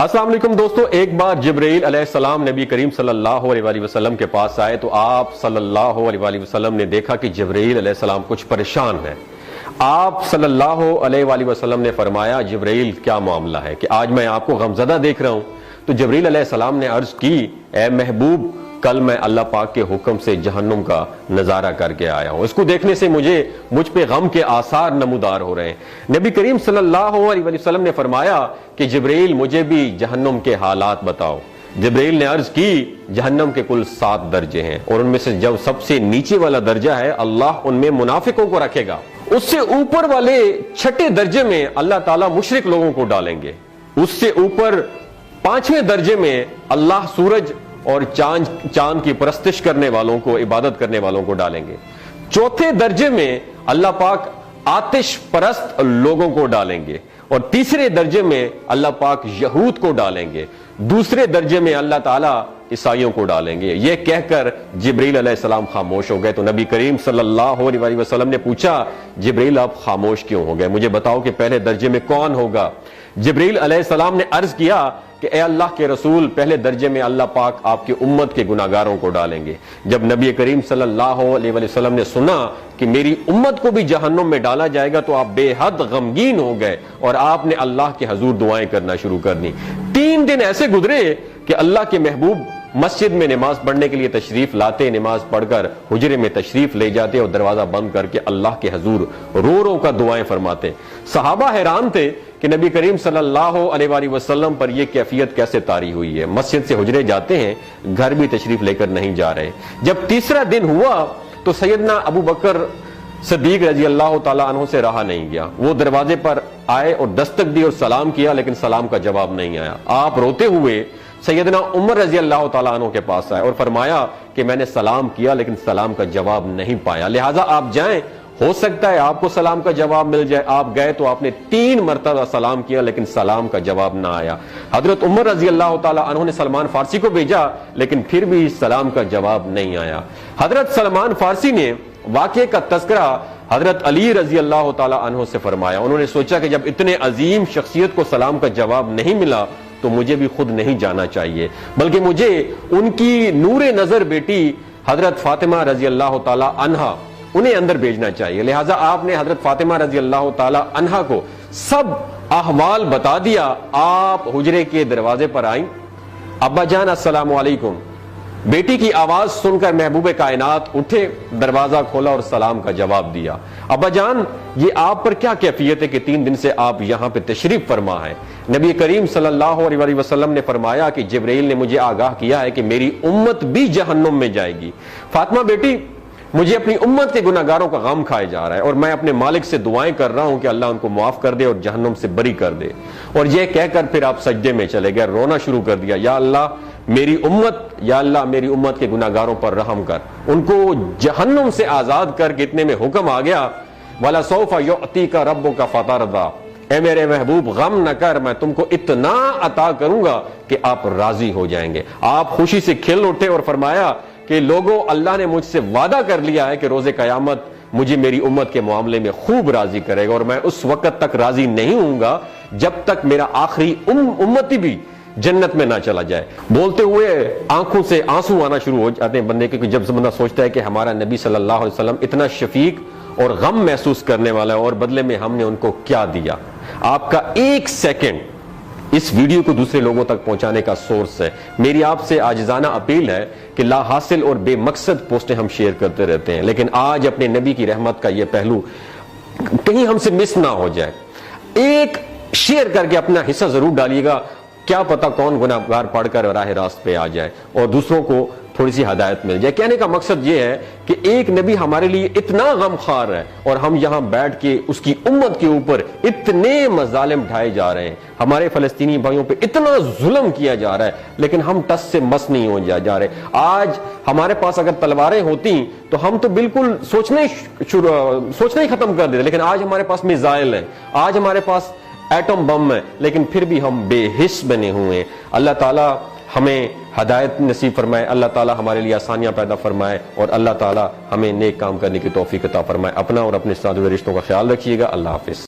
السلام علیکم دوستو، ایک بار جبرائیل علیہ السلام نبی کریم صلی اللہ علیہ وآلہ وسلم کے پاس آئے تو آپ صلی اللہ علیہ وآلہ وسلم نے دیکھا کہ جبرائیل علیہ السلام کچھ پریشان ہے۔ آپ صلی اللہ علیہ وآلہ وسلم نے فرمایا جبرائیل کیا معاملہ ہے کہ آج میں آپ کو غمزدہ دیکھ رہا ہوں؟ تو جبرائیل علیہ السلام نے عرض کی اے محبوب، کل میں اللہ پاک کے حکم سے جہنم کا نظارہ کر کے آیا ہوں، اس کو دیکھنے سے مجھ پہ غم کے آثار نمودار ہو رہے ہیں۔ نبی کریم صلی اللہ علیہ وسلم نے فرمایا کہ جبرائیل مجھے بھی جہنم کے حالات بتاؤ۔ جبرائیل نے عرض کی جہنم کے کل 7 درجے ہیں اور ان میں سے جب سب سے نیچے والا درجہ ہے اللہ ان میں منافقوں کو رکھے گا، اس سے اوپر والے 6 درجے میں اللہ تعالیٰ مشرک لوگوں کو ڈالیں گے، اس سے اوپر 5ویں درجے میں اللہ سورج اور چاند کی پرستش کرنے والوں کو، عبادت کرنے والوں کو ڈالیں گے، 4تھے درجے میں اللہ پاک آتش پرست لوگوں کو ڈالیں گے، اور 3رے درجے میں اللہ پاک یہود کو ڈالیں گے، 2 درجے میں اللہ تعالیٰ عیسائیوں کو ڈالیں گے۔ یہ کہہ کر جبرائیل علیہ السلام خاموش ہو گئے تو نبی کریم صلی اللہ علیہ وآلہ وسلم نے پوچھا جبرائیل آپ خاموش کیوں ہو گئے؟ مجھے بتاؤ کہ پہلے درجے میں کون ہوگا؟ جبرائیل علیہ السلام نے عرض کیا کہ اے اللہ کے رسول، پہلے درجے میں اللہ پاک آپ کی امت کے گناہگاروں کو ڈالیں گے۔ جب نبی کریم صلی اللہ علیہ وآلہ وسلم نے سنا کہ میری امت کو بھی جہنم میں ڈالا جائے گا تو آپ بے حد غمگین ہو گئے اور آپ نے اللہ کے حضور دعائیں کرنا شروع کر دی۔ 3 دن ایسے گزرے کہ اللہ کے محبوب مسجد میں نماز پڑھنے کے لیے تشریف لاتے، نماز پڑھ کر حجرے میں تشریف لے جاتے اور دروازہ بند کر کے اللہ کے حضور رو رو کر دعائیں فرماتے۔ صحابہ حیران تھے کہ نبی کریم صلی اللہ علیہ وآلہ وسلم پر یہ کیفیت کیسے طاری ہوئی ہے، مسجد سے حجرے جاتے ہیں، گھر بھی تشریف لے کر نہیں جا رہے۔ جب 3را دن ہوا تو سیدنا ابو بکر صدیق رضی اللہ تعالیٰ عنہ سے رہا نہیں گیا، وہ دروازے پر آئے اور دستک دی اور سلام کیا لیکن سلام کا جواب نہیں آیا۔ آپ روتے ہوئے سیدنا عمر رضی اللہ تعالیٰ عنہ کے پاس آئے اور فرمایا کہ میں نے سلام کیا لیکن سلام کا جواب نہیں پایا، لہٰذا آپ جائیں، ہو سکتا ہے آپ کو سلام کا جواب مل جائے۔ آپ گئے تو آپ نے 3 مرتبہ سلام کیا لیکن سلام کا جواب نہ آیا۔ حضرت عمر رضی اللہ تعالیٰ عنہ نے سلمان فارسی کو بھیجا لیکن پھر بھی سلام کا جواب نہیں آیا۔ حضرت سلمان فارسی نے واقعے کا تذکرہ حضرت علی رضی اللہ تعالیٰ عنہ سے فرمایا۔ انہوں نے سوچا کہ جب اتنے عظیم شخصیت کو سلام کا جواب نہیں ملا تو مجھے بھی خود نہیں جانا چاہیے، بلکہ مجھے ان کی نور نظر بیٹی حضرت فاطمہ رضی اللہ تعالیٰ عنہا انہیں اندر بھیجنا چاہیے۔ لہٰذا آپ نے حضرت فاطمہ رضی اللہ تعالیٰ عنہا کو سب احوال بتا دیا۔ آپ حجرے کے دروازے پر آئیں، ابا جان السلام علیکم۔ بیٹی کی آواز سن کر محبوب کائنات اٹھے، دروازہ کھولا اور سلام کا جواب دیا۔ ابا جان یہ آپ پر کیا کیفیت ہے کہ 3 دن سے آپ یہاں پہ تشریف فرما ہے؟ نبی کریم صلی اللہ علیہ وآلہ وسلم نے فرمایا کہ جبرائیل نے مجھے آگاہ کیا ہے کہ میری امت بھی جہنم میں جائے گی۔ فاطمہ بیٹی، مجھے اپنی امت کے گناہگاروں کا غم کھائے جا رہا ہے اور میں اپنے مالک سے دعائیں کر رہا ہوں کہ اللہ ان کو معاف کر دے اور جہنم سے بری کر دے۔ اور یہ کہہ کر پھر آپ سجدے میں چلے گئے، رونا شروع کر دیا، یا اللہ میری امت کے گناہگاروں پر رحم کر، ان کو جہنم سے آزاد کر کے اتنے میں حکم آ گیا وَلَسَوْفَ يُعْطِيكَ رَبُّكَ فَتَرْضَىٰ، اے میرے محبوب غم نہ کر، میں تم کو اتنا عطا کروں گا کہ آپ راضی ہو جائیں گے۔ آپ خوشی سے کھل اٹھے اور فرمایا کہ لوگوں، اللہ نے مجھ سے وعدہ کر لیا ہے کہ روز قیامت مجھے میری امت کے معاملے میں خوب راضی کرے گا، اور میں اس وقت تک راضی نہیں ہوں گا جب تک میرا آخری امتی بھی جنت میں نہ چلا جائے۔ بولتے ہوئے آنکھوں سے آنسو آنا شروع ہو جاتے ہیں بندے کے، جب بندہ سوچتا ہے کہ ہمارا نبی صلی اللہ علیہ وسلم اتنا شفیق اور غم محسوس کرنے والا ہے اور بدلے میں ہم نے ان کو کیا دیا۔ آپ کا 1 سیکنڈ اس ویڈیو کو دوسرے لوگوں تک پہنچانے کا سورس ہے۔ میری آپ سے عاجزانہ اپیل ہے کہ لا حاصل اور بے مقصد پوسٹیں ہم شیئر کرتے رہتے ہیں، لیکن آج اپنے نبی کی رحمت کا یہ پہلو کہیں ہم سے مس نہ ہو جائے۔ ایک شیئر کر کے اپنا حصہ ضرور ڈالیے گا، کیا پتا کون گناہگار پڑھ کر راہ راست پہ آ جائے اور دوسروں کو تھوڑی سی ہدایت مل جائے۔ کہنے کا مقصد یہ ہے کہ ایک نبی ہمارے لیے اتنا غم خوار ہے اور ہم یہاں بیٹھ کے اس کی امت کے اوپر اتنے مظالم ڈھائے جا رہے ہیں، ہمارے فلسطینی بھائیوں پہ اتنا ظلم کیا جا رہا ہے، لیکن ہم ٹس سے مس نہیں ہو جا رہے۔ آج ہمارے پاس اگر تلواریں ہوتی تو ہم تو بالکل سوچنا ہی ختم کر دیتے، لیکن آج ہمارے پاس میزائل ہیں، آج ہمارے پاس ایٹم بم ہے، لیکن پھر بھی ہم بے حس بنے ہوئے ہیں۔ اللہ تعالیٰ ہمیں ہدایت نصیب فرمائے، اللہ تعالیٰ ہمارے لیے آسانیاں پیدا فرمائے اور اللہ تعالیٰ ہمیں نیک کام کرنے کی توفیق عطا فرمائے۔ اپنا اور اپنے ساتھ ہوئے رشتوں کا خیال رکھیے گا۔ اللہ حافظ۔